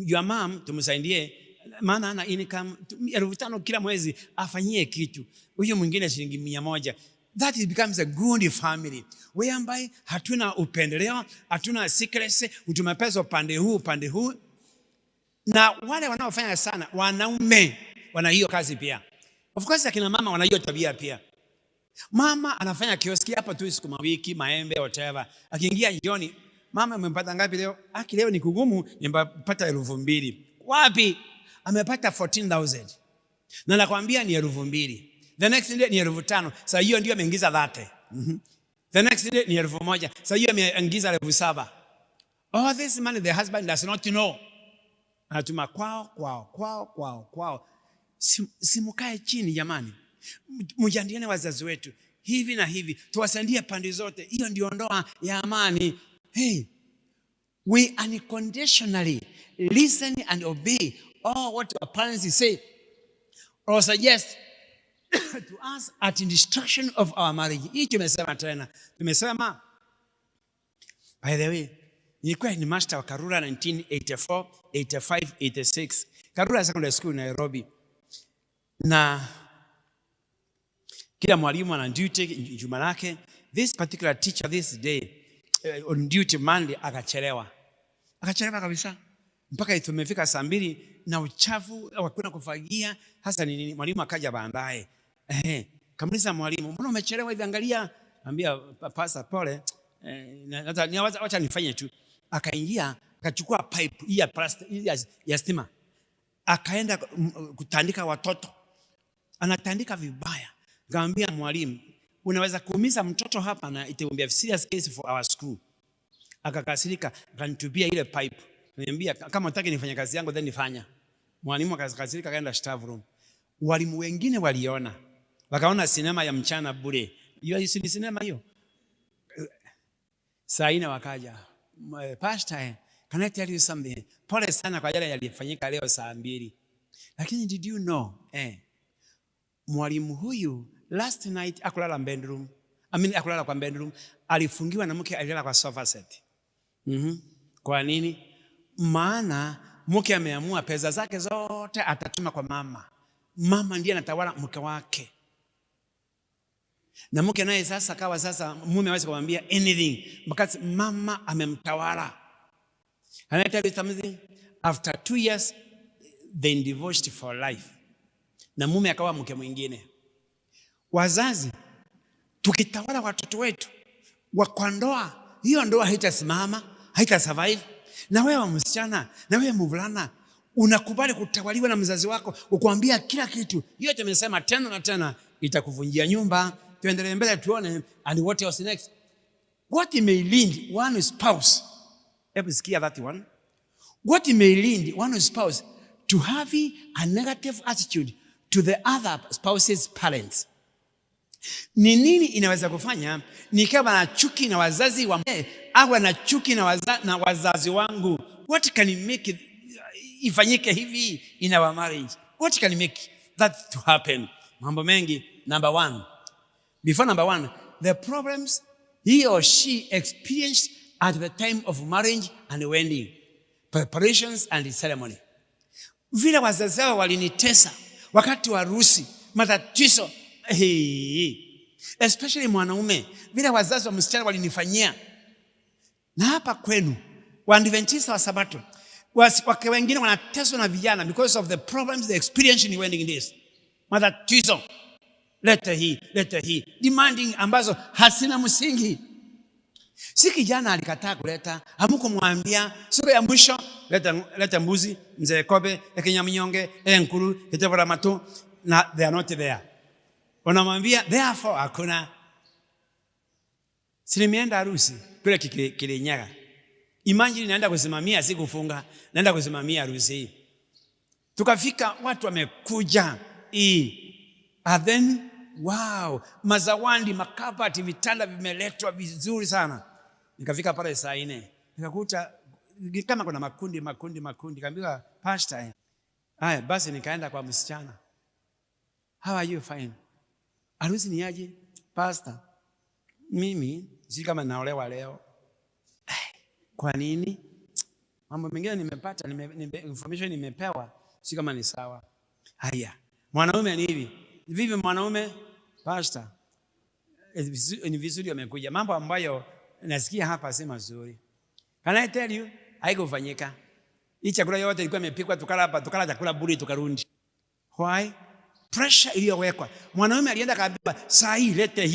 your mom tumsaidie, maana ana income 5,000 kila mwezi, afanyie kitu. Huyo mwingine shilingi 100. That becomes a good family. Whereby hatuna upendeleo, hatuna secrecy, utuma pesa pande huu. Na wale wanaofanya sana, wanaume wana hiyo kazi pia. Of course akina mama wana hiyo tabia pia. Mama anafanya kioski hapa tu siku mawiki, maembe whatever. Akiingia jioni, mama umempata ngapi leo? Leo ni kugumu, nimepata 2,000. Wapi? Amepata 14,000. Na nakwambia ni 2,000. The next day ni 5,000. Sasa hiyo ndio ameingiza 30. The next day ni 1,000. Sasa hiyo ameingiza 7,000. All this money the husband does not know. Anatuma kwao. Simukae chini jamani. Mjadiliane wazazi wetu. Hivi na hivi. Tuwasaidie pande zote. Hiyo ndio ndoa ya amani. We unconditionally listen and obey all what our parents say or suggest to us at the destruction of our marriage. Hii tumesema tena. Tumesema, by the way, nilikuwa ni master wa Karura 1984, 85, 86. Karura Secondary School Nairobi. Na Kila mwalimu ana duty juma lake. This particular teacher this day on duty Monday akachelewa kabisa mpaka tumefika saa 2 na uchafu hakuna kufagia. Hasa ni nini? Mwalimu akaja baadaye. Kamuliza mwalimu, mbona umechelewa hivi? Angalia, ambia pasa pole, wacha nifanye tu. Akaingia akachukua pipe hii ya plastic ya stima, akaenda kutandika watoto. Anatandika vibaya. Nikamwambia mwalimu, unaweza kuumiza mtoto hapa na it will be a serious case for our school. Akakasirika, akanitupia ile pipe. Niambia kama unataka nifanye kazi yangu then nifanya. Mwalimu akakasirika, akaenda staff room. Walimu wengine waliona, wakaona sinema ya mchana bure. Hiyo si sinema hiyo. Saa 4 wakaja, pastor, can I tell you something? Pole sana kwa yale yalifanyika leo saa 2. Lakini did you know mwalimu huyu last night akulala bedroom. Akulala kwa bedroom. Alifungiwa na mke, alilala kwa sofa set. Kwa nini? Maana mke ameamua pesa zake zote atatuma kwa mama. Mama ndiye anatawala mke wake. Na mke naye sasa kawa sasa mume hawezi kumwambia anything because mama amemtawala. And I tell you something, after 2 years they divorced for life. Na mume akawa mke mwingine. Wazazi tukitawala watoto wetu kwa ndoa, hiyo ndoa haitasimama, haitasurvive. Na wewe msichana, na wewe mvulana, unakubali kutawaliwa na mzazi wako, ukwambia kila kitu. Hiyo tumesema tena na tena, itakuvunjia nyumba. Tuendelee mbele tuone and what else next. What may lead one spouse, hebu sikia that one. What may lead one spouse to have a negative attitude to the other spouse's parents? Ni nini inaweza kufanya nikawa na chuki na wazazi wa au na chuki na wazazi wangu? What can make it ifanyike hivi in our marriage? What can make that to happen? Mambo mengi. Number 1. Before number 1, the problems he or she experienced at the time of marriage and wedding, preparations and ceremony. Vile wazazi wao walinitesa wakati wa harusi, matatizo. Especially mwanaume, vile wazazi wa msichana walinifanyia. Na hapa kwenu Waadventista wa Sabato, wake wengine wanateswa na vijana because of the problems they experience in wedding days. Matatizo. Leta hii. Demanding ambazo hasina msingi. Si kijana alikataa kuleta, hamukumwambia siku ya mwisho leta mbuzi, mzee kobe, kinyamnyonge, nkuru, kitebora mato, na they are not there. Unamwambia therefore hakuna. Sinimeenda harusi kule Kirinyaga. Imagine naenda kusimamia, si kufunga, naenda kusimamia harusi. Tukafika, watu wamekuja. And then wow, mazawandi, makapati, vitanda vimeletwa vizuri sana. Nikafika pale saa 4. Nikakuta kama kuna makundi. Kaambiwa pastor. Haya basi nikaenda kwa msichana. How are you? Fine. Harusi ni aje? Pastor, mimi si kama naolewa leo. Kwa nini? Mambo mengine nimepata, information nimepewa, si kama ni sawa. Haya. Mwanaume ni hivi. Vipi mwanaume? Pastor, ni vizuri amekuja. Mambo ambayo nasikia hapa si mazuri. Can I tell you? Haikufanyika. Hii chakula yote ilikuwa imepikwa, tukala chakula bure tukarudi. Why? Pressure iliyowekwa. Mwanaume alienda kaambiwa, saa hii lete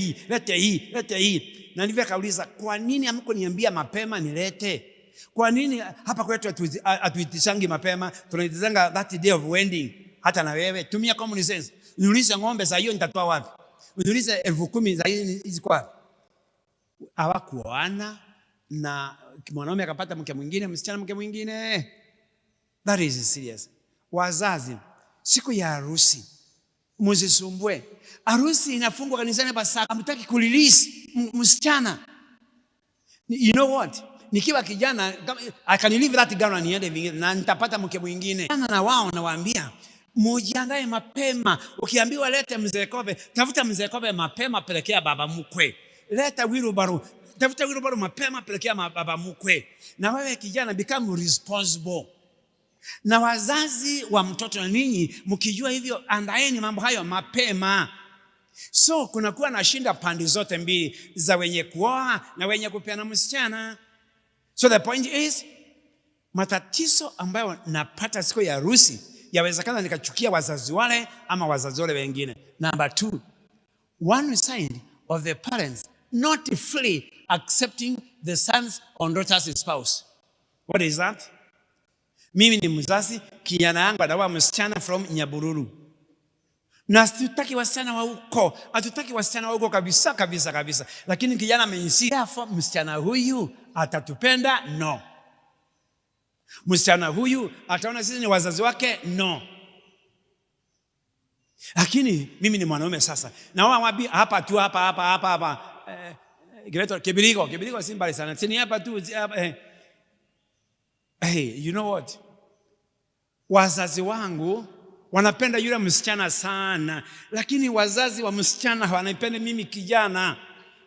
hii. Na ndivyo akauliza, kwa nini hamkuniambia mapema nilete? Kwa nini hapa kwetu atuitishangi mapema? Tunaitizanga that day of wedding. Hata na wewe tumia common sense. Uniulize ng'ombe za hiyo nitatoa wapi? Uniulize 10,000 za hiyo ziko wapi? Hawakuoana na mwanaume akapata mke mwingine, msichana mke mwingine. That is serious. Wazazi, siku ya harusi msisumbue. Harusi inafungwa kanisani basi hamtaki kulilisi msichana. You know what? Nikiwa kijana I can leave that girl niende vingine na nitapata mke mwingine. Na wao nawaambia mujiandae mapema. Ukiambiwa lete mzee kobe, tafuta mzee kobe mapema, pelekea baba mkwe. Leta wheelbarrow, tafuta wheelbarrow mapema, pelekea baba mkwe. Na wewe kijana become responsible. Na wazazi wa mtoto na ninyi mkijua hivyo, andaeni mambo hayo mapema. So kunakuwa na shinda pande zote mbili, za wenye kuoa na wenye kupeana msichana. So the point is, matatizo ambayo napata siku ya harusi yawezekana nikachukia wazazi wale ama wazazi wale wengine. Number 2, one side of the parents not fully accepting the sons or daughters' spouse. What is that? Mimi ni mzazi, kijana yangu anaoa msichana from Nyabururu. Na hatutaki wasichana wa huko, hatutaki wasichana wa huko kabisa kabisa kabisa. Lakini kijana amenisikia, msichana huyu atatupenda? No. Msichana huyu ataona sisi ni wazazi wake? No. Lakini mimi ni mwanaume sasa. Na wapi hapa tu hapa. Kibirigo si mbali sana. Sini hapa tu Hey, you know what? Wazazi wangu wanapenda yule msichana sana, lakini wazazi wa msichana hawanipende mimi kijana.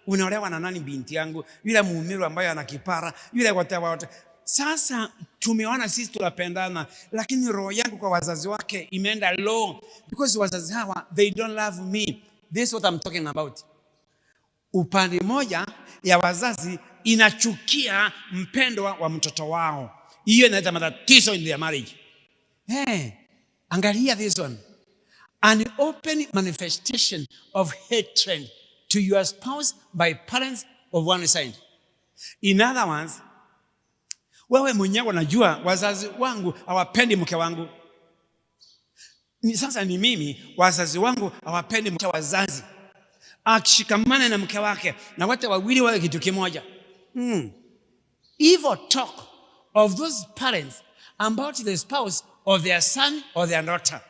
Unaolewa na nani binti yangu? Yule muumiro ambaye ana kipara, yule wote. Sasa tumeona sisi tunapendana, lakini roho yangu kwa wazazi wake imeenda low because wazazi hawa they don't love me. This is what I'm talking about. Upande moja ya wazazi inachukia mpendwa wa mtoto wao. Hiyo inaleta matatizo in their marriage. Angalia this one. An open manifestation of hatred to your spouse by parents of one side. In other words, wewe mwenyewe unajua wazazi wangu hawapendi mke wangu. Sasa ni mimi, wazazi wangu hawapendi mke wazazi. Akishikamana na mke wake na wote wawili wawe kitu kimoja. Evil talk of those parents about the spouse of their son or their daughter.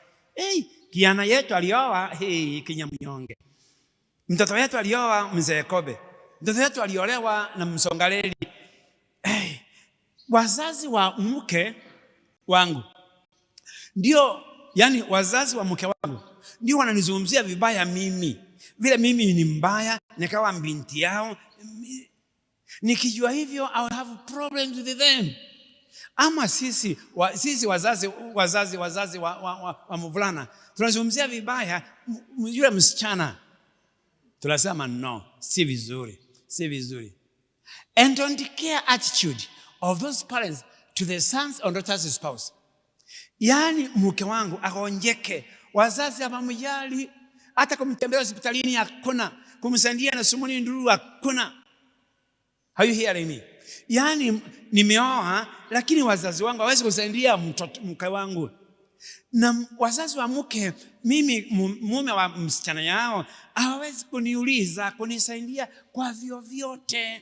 Kijana yetu alioa Kinyamnyonge. Mtoto wetu alioa Mzee Kobe. Mtoto wetu aliolewa na Msongaleli. Wazazi wa mke wangu ndio, yani wazazi wa mke wangu ndio wananizungumzia vibaya mimi. Vile mimi ni mbaya, nikawa binti yao. Nikijua hivyo, I will have problems with them. Ama sisi wazazi wa mvulana tunazungumzia vibaya yule msichana. Tunasema no, si vizuri. And don't care attitude of those parents to the sons or daughters' spouse. Yani mke wangu akonjeke, wazazi hawamjali, hata kumtembelea hospitalini hakuna, kumsaidia na sumuni nduru hakuna. Are you hearing me? Yani nimeoa lakini wazazi wangu hawezi kusaidia mke wangu. Na wazazi wa mke, mimi mume wa msichana yao, hawezi kuniuliza, kunisaidia kwa vyovyote.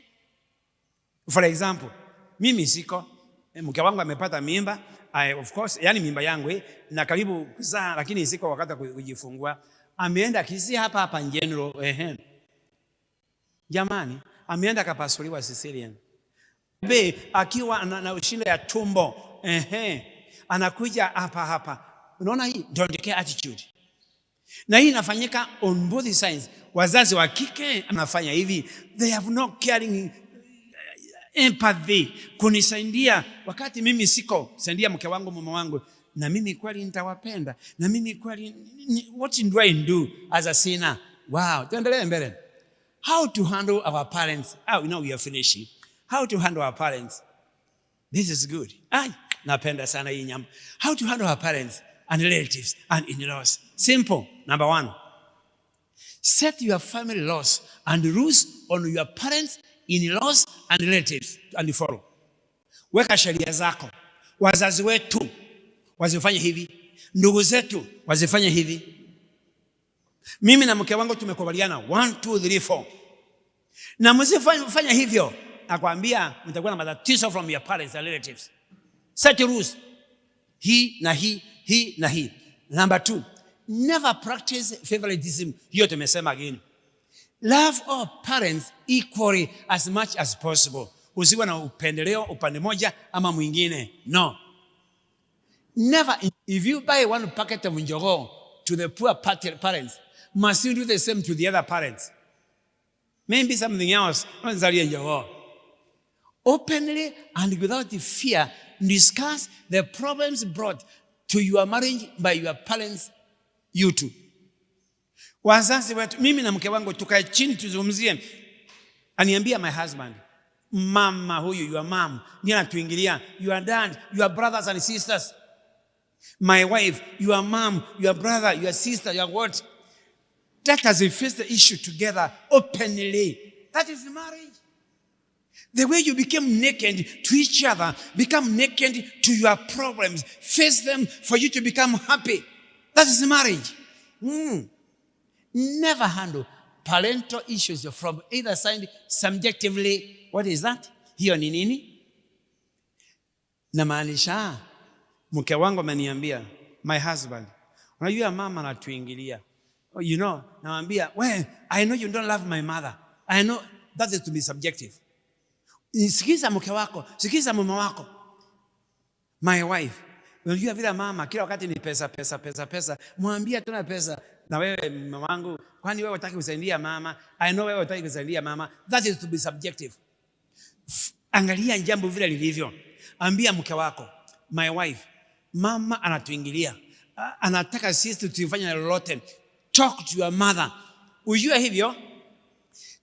For example, mimi siko, mke wangu amepata mimba, of course, yani mimba yangu na karibu kuzaa, lakini siko wakati kujifungua. Ameenda kisi hapa General, jamani, ameenda kapasuliwa Sicilian. Akiwa na ushinda ya tumbo, anakuja hapa. Unaona hii don't care attitude. Na hii inafanyika on both sides. Wazazi wa kike anafanya hivi, they have no caring empathy kunisaidia wakati mimi siko, saidia mke wangu, mume wangu, na mimi kweli nitawapenda, na mimi kweli what do I do as a sinner? Wow, tuendelee mbele. How to handle our parents? We are finishing. How to handle our parents? This is good. Napenda sana hii nyama. How to handle our parents and relatives and in-laws? Simple. Number 1. Set your family laws and rules on your parents, in-laws and relatives and follow. Weka sheria zako. Wazazi wetu wazifanye hivi, ndugu zetu wazifanye hivi. Mimi na mke wangu tumekubaliana 1 2 3 4. Na msifanye hivyo, nakwambia mtakuwa na matatizo from your parents and relatives. Set rules. Hii na hii. Number 2, never practice favoritism. Hiyo tumesema again. Love all parents equally as much as possible. Usiwe na upendeleo upande moja ama mwingine. No. Never, if you buy 1 packet of njogo to the poor parents, must you do the same to the other parents? Maybe something else. Openly and without fear, discuss the problems brought to your marriage by your parents, you two. Wazazi wetu, mimi na mke wangu tukae chini tuzungumzie. Aniambia my husband, mama huyu, your mom, ndiye anatuingilia. Your dad, your brothers and sisters. My wife, your mom, your brother, your sister, your what? Let us face the issue together openly. That is marriage. The way you became naked to each other, become naked to your problems. Face them for you to become happy. That is marriage. Never handle parental issues from either side subjectively. What is that? Hiyo ni nini? Namaanisha, mke wangu ameniambia, my husband, unajua mama anatuingilia. You know, namwambia, well, I know you don't love my mother. I know that is to be subjective. Sikiza mke wako, sikiza mume wako. My wife, unajua vile mama kila wakati ni pesa. Mwambie tuna pesa. Na wewe mume wangu, kwani wewe unataka kusaidia mama? I know wewe unataka kusaidia mama. That is to be subjective. Angalia jambo vile lilivyo. Ambia mke wako, my wife, mama anatuingilia. Anataka sisi tuifanye lolote. Talk to your mother. Ujue hivyo,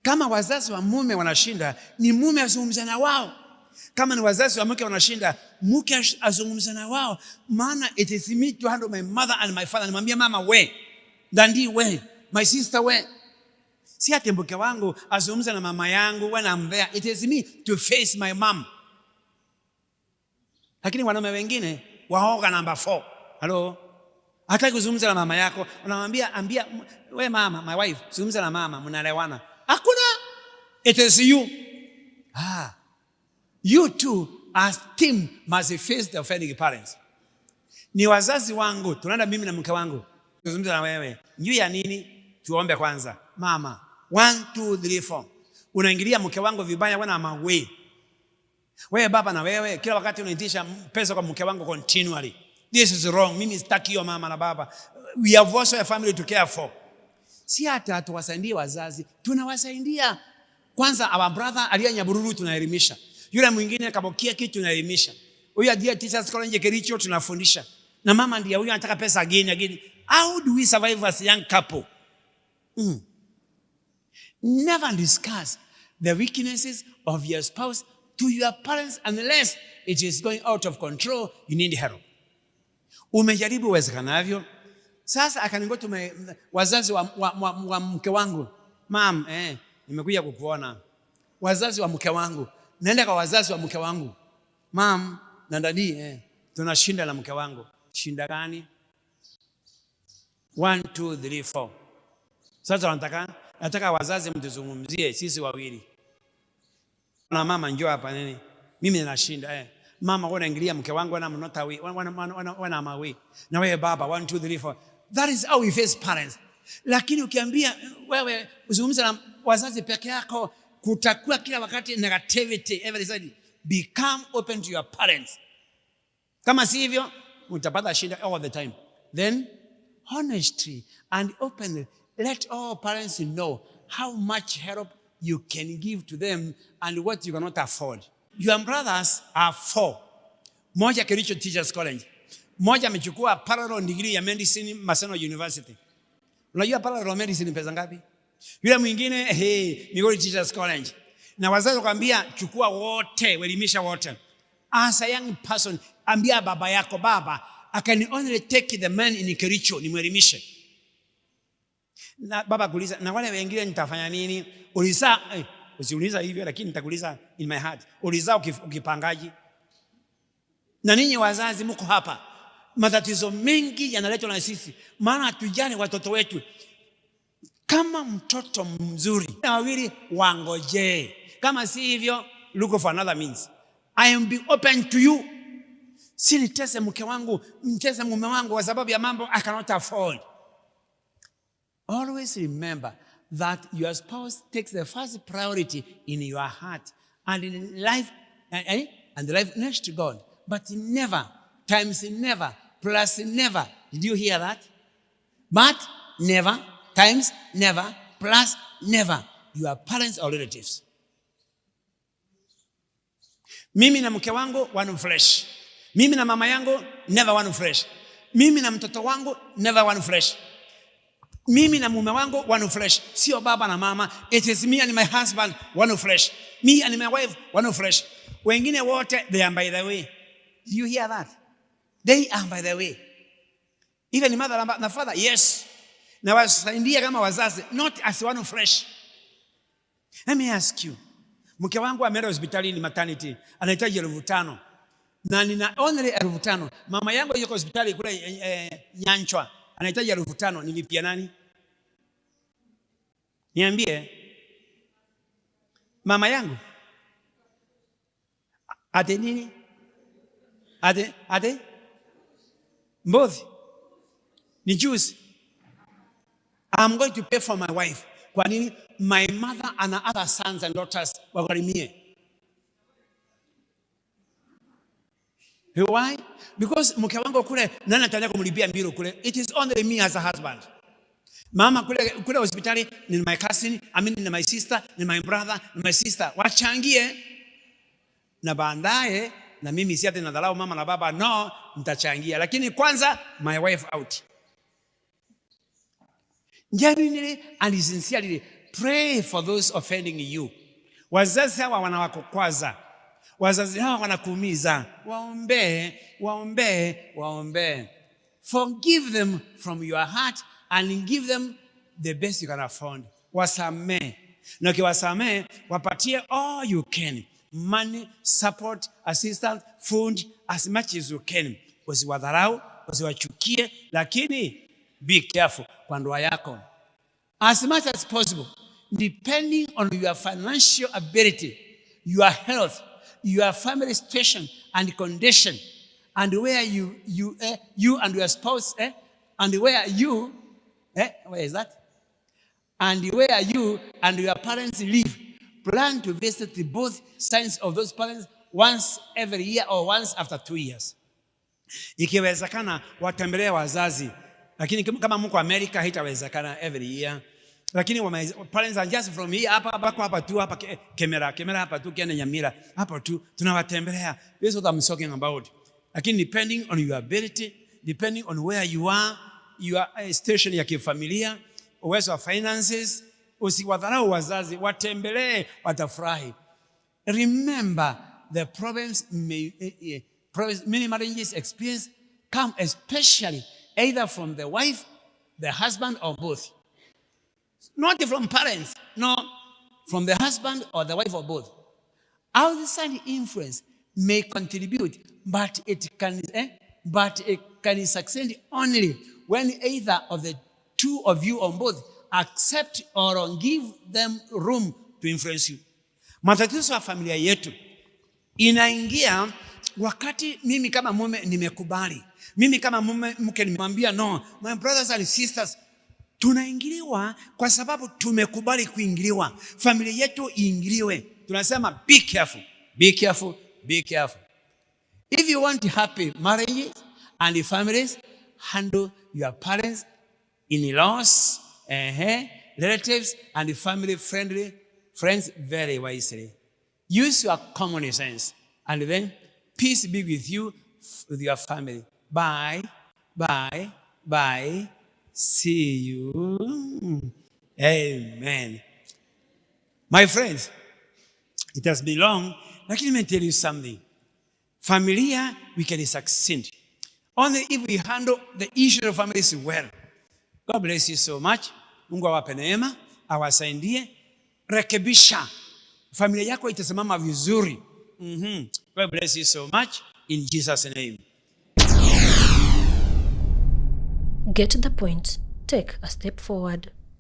kama wazazi wa mume wanashinda, ni mume azungumze na wao. Kama ni wazazi wa mke wanashinda, mke azungumze na wao. Maana it is me to handle my mother and my father. Nimwambia mama we, dandi we, my sister we. Si ati mke wangu azungumze na mama yangu when I'm there. It is me to face my mom. Lakini wanaume wengine waoga number 4. Hello? Hataki kuzungumza na mama yako, unamwambia ambia we mama, my wife, zungumza na mama, mnaelewana. Hakuna. It is you. You too as team must face the offending parents. Ni wazazi wangu, tunaenda mimi na mke wangu. Tuzungumza na wewe. Juu ya nini? Tuombe kwanza. Mama, 1 2 3 4. Unaingilia mke wangu vibaya wana mawe. Wewe baba na wewe kila wakati unaitisha pesa kwa mke wangu continually. This is wrong. Mimi sitaki hiyo mama na baba. We have also a family to care for. Si hata tuwasaidie wazazi, tunawasaidia. Kwanza our brother aliyanyabururu tunaelimisha. Yule mwingine kabokia kitu tunaelimisha. Huyu adia teachers college Kericho tunafundisha. Na mama ndiye huyu anataka pesa again. How do we survive as a young couple? Never discuss the weaknesses of your spouse to your parents unless it is going out of control. You need help. Umejaribu uwezekanavyo. Sasa akaningoto wazazi wa mke wangu. Mom, nimekuja kukuona. Wazazi wa mke wangu. Naenda kwa wazazi wa mke wangu. Mom, na dadi, tunashinda na mke wangu. Shinda gani? 1 2 3 4. Sasa nataka wazazi mtuzungumzie sisi wawili. Na mama njoo hapa nini? Mimi ninashinda. Mama unaingilia mke wangu na mnota we. Wana mawe. Na wewe baba 1 2 3 4. That is how we face parents. Lakini ukiambia wewe uzungumze na wazazi peke yako, kutakuwa kila wakati negativity every side. Become open to your parents. Kama si hivyo utapata shida all the time. Then honesty and openly let all parents know how much help you can give to them and what you cannot afford. Your brothers are 4. Moja Kericho Teachers College. Moja amechukua parallel degree ya medicine Maseno University. Unajua parallel medicine pesa ngapi? Yule mwingine Migori Teachers College. Na wazazi wakamwambia chukua wote, elimisha wote. As a young person, ambia baba yako, baba, I can only take the man in Kericho nimwelimishe. Na baba kuuliza, na wale wengine nitafanya nini? Usiuliza hivyo lakini nitakuuliza in my heart. Uliza ukipangaji. Na ninyi wazazi mko hapa. Matatizo mengi yanaletwa na sisi. Maana hatujali watoto wetu. Kama mtoto mzuri, na wawili wangoje. Kama si hivyo, look for another means. I am be open to you. Si nitese mke wangu, mtese mume wangu kwa sababu ya mambo I cannot afford. Always remember that your spouse takes the first priority in your heart and in life, and life next to God. But never, times never, plus never. Did you hear that? But never, times never, plus never. Your parents or relatives. Mimi na mke wangu one flesh. Mimi na mama yangu never one flesh. Mimi na mtoto wangu never one flesh. Mimi na mume wangu one flesh. Sio baba na mama. It is me and my husband one flesh. Me and my wife one flesh. Wengine wote they are by the way. Do you hear that? They are by the way. Even mother and father, yes. Na wasaidia kama wazazi, not as one flesh. Let me ask you. Mke wangu ameenda hospitalini maternity, anahitaji 5,000. Na nina only 5,000. Mama yangu yuko hospitali kule Nyanchwa, anahitaji 5,000. Nilipia nani? Niambie. Mama yangu. Ate nini? Ate? Both. Ni juice. I'm going to pay for my wife. Kwa nini? My mother and other sons and daughters wagharimie. Why? Because mke wangu kule nani ataenda kumlipia mbilo kule? It is only me as a husband. Mama kule hospitali ni my cousin, ni my sister, ni my brother, ni my sister. Wachangie. Na baadaye na mimi si ati nadharau mama na baba, no, mtachangia. Lakini kwanza my wife out. Genuinely and sincerely pray for those offending you. Wazazi hawa wanawakwaza. Wazazi hawa wanakuumiza. Waombe. Forgive them from your heart and give them the best you can afford. Wasamee. Na ukiwasamee, wapatie all you can. Money, support, assistance, food, as much as you can. Usiwadharau, usiwachukie, lakini be careful kwa ndoa yako. As much as possible, depending on your financial ability, your health, your family situation and condition, and where you and your spouse, and where you, where is that? And where you and your parents live, plan to visit both sides of those parents once every year or once after 2 years. Ikiwezekana watembelee wazazi, lakini kama mko America haitawezekana every year. Lakini parents are just from here hapa tu hapa kamera hapa tu Kenya Nyamira hapa tu tunawatembelea. This is what I'm talking about. Lakini depending on your ability, depending on where you are, your station ya kifamilia, uwezo wa finances, usiwadharau wazazi, watembelee, watafurahi. Remember the problems many marriages experience come especially either from the wife, the husband, or both. Not from parents, no, from the husband or the wife or both. Outside influence may contribute, but it can succeed only when either of the two of you or both accept or give them room to influence you. Matatizo ya familia yetu inaingia wakati mimi kama mume nimekubali. Mimi kama mke nimemwambia no, my brothers and sisters, tunaingiliwa kwa sababu tumekubali kuingiliwa. Familia yetu iingiliwe. Tunasema be careful, be careful, be careful. If you want happy marriages and families, handle your parents, in-laws, relatives, and family-friendly friends very wisely. Use your common sense, and then peace be with you, with your family. Bye, bye, bye. See you. Amen. My friends, it has been long. Let me tell you something. Familia, we can succeed only if we handle the issue of families well. God bless you so much. Mungu awape neema, awasaidie. Rekebisha. Familia yako itasimama vizuri. God bless you so much in Jesus' name. Get the point. Take a step forward.